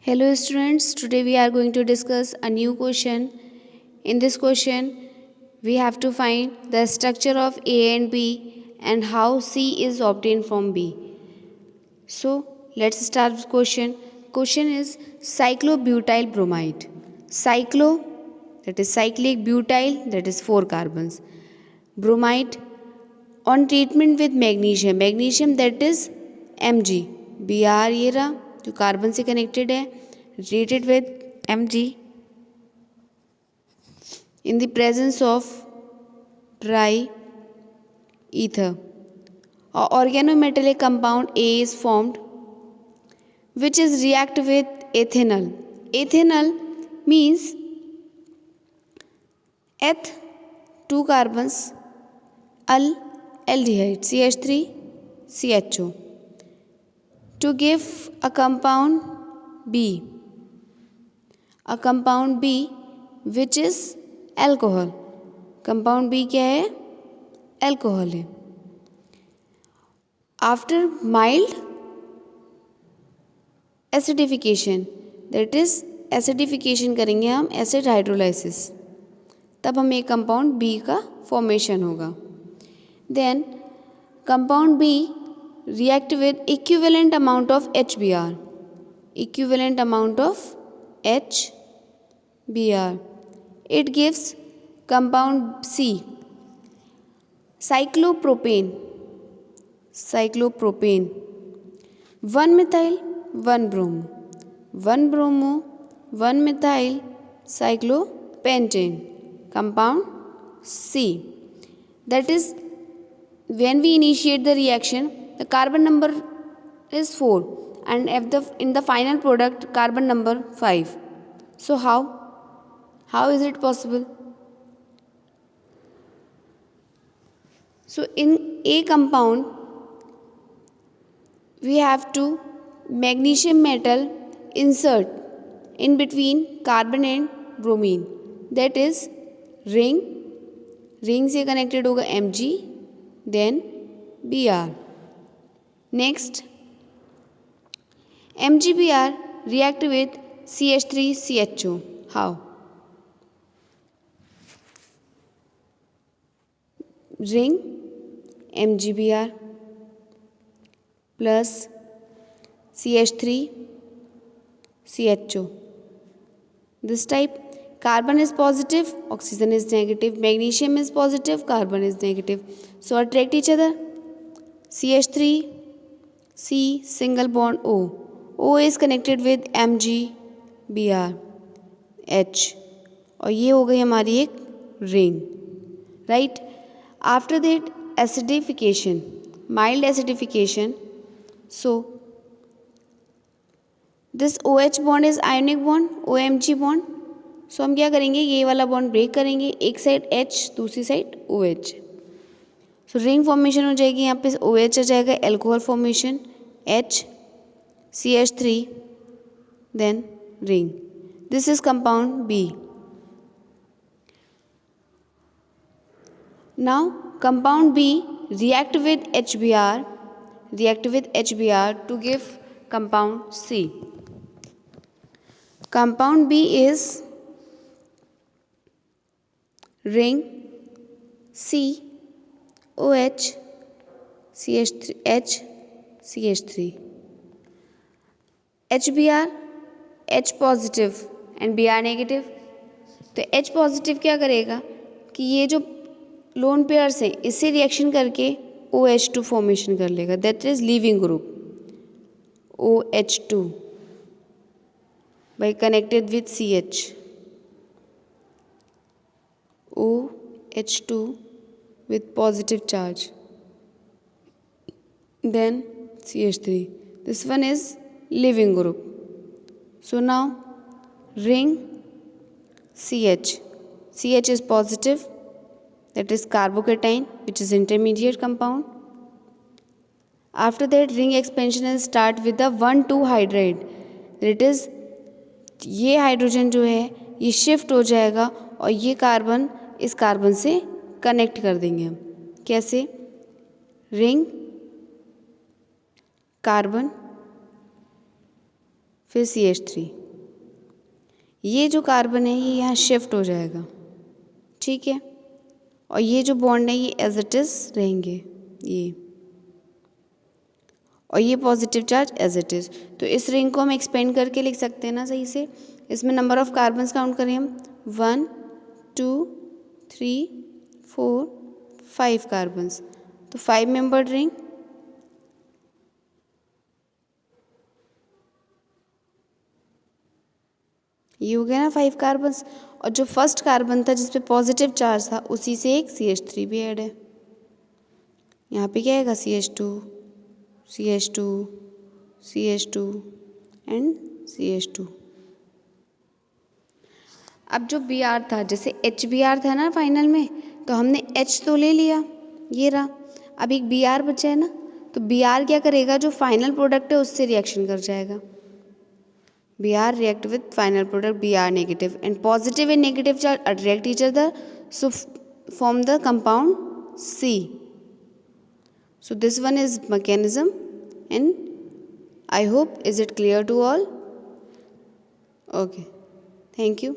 Hello students, today we are going to discuss a new question. In this question, we have to find the structure of A and B and how C is obtained from B. So, let's start with question. Question is cyclobutyl bromide. Cyclo, that is cyclic, butyl, that is 4 carbons. Bromide on treatment with magnesium, that is Mg. Br ये रहा जो carbon से connected है, treated with Mg in the presence of dry ether. A organometallic compound A is formed which is react with ethanol. Ethanol means eth 2 carbons, aldehyde CH3CHO to give a compound B. A compound B which is alcohol. Compound B क्या है? Alcohol है. After mild acidification, that is acidification करेंगे हम acid hydrolysis, तब हमें एक compound B का formation होगा. Then compound B react with equivalent amount of HBr. Equivalent amount of HBr. It gives compound C. Cyclopropane. 1 methyl, 1 bromo. 1 bromo, 1 methyl cyclopentane. Compound C. That is, when we initiate the reaction, the carbon number is 4 and in the final product carbon number 5. So how is it possible? So in A compound we have to magnesium metal insert in between carbon and bromine, that is ring से connected होगा Mg, then Br. Next, MgBr react with CH3CHO. How? Ring MgBr plus CH3CHO. This type, carbon is positive, oxygen is negative, magnesium is positive, carbon is negative. So attract each other. CH3, C single bond O. O is connected with MgBr, H. और ये हो गई हमारी एक ring, right? After that, acidification, mild acidification. So this OH bond is ionic bond, OMG bond. So हम क्या करेंगे, ये वाला बॉन्ड ब्रेक करेंगे, एक साइड H दूसरी साइड OH. सो रिंग फॉर्मेशन हो जाएगी, यहाँ पे OH आ जाएगा, alcohol formation H CH3 then ring. This is compound B. Now compound B react with HBr to give compound C. Compound B is ring C OH CH3 H CH3. HBr H positive and Br negative. तो H positive क्या करेगा कि ये जो lone pairs हैं इससे reaction करके OH2 formation कर लेगा, that is leaving group OH2 by connected with CH. OH2 with positive charge. Then CH3. This one is leaving group. So now ring CH. CH is positive, that is carbocation, which is intermediate compound. After that, ring expansion will start with the 1,2 hydride. That is, ये hydrogen जो है ये shift हो जाएगा और ये carbon इस carbon से कनेक्ट कर देंगे हम. कैसे? रिंग कार्बन फिर CH3। ये जो कार्बन है ये यहाँ शिफ्ट हो जाएगा, ठीक है, और ये जो बॉन्ड है ये एज इट इज़ रहेंगे ये, और ये positive charge as it is. तो इस रिंग को हम एक्सपेंड करके लिख सकते हैं ना सही से। इसमें नंबर ऑफ कार्बन्स काउंट करें हम, 1 2 3 4 5 कार्बन्स, तो 5 मेंबर्ड रिंग। ये हो गया ना 5 कार्बन्स, और जो फर्स्ट कार्बन था जिसपे पॉजिटिव चार्ज था उसी से एक CH3 भी ऐड है। यहाँ पे क्या आएगा, CH2 CH2 CH2 and CH2। अब जो Br था, जैसे HBr था ना फाइनल में, तो हमने H तो ले लिया, ये रहा। अब एक Br बचा है ना, तो Br क्या करेगा, जो फाइनल प्रोडक्ट है उससे रिएक्शन कर जाएगा। Br react with final product Br negative, and positive and negative charge attract each other, so form the compound C. So this one is mechanism, and I hope is it clear to all? Okay, thank you.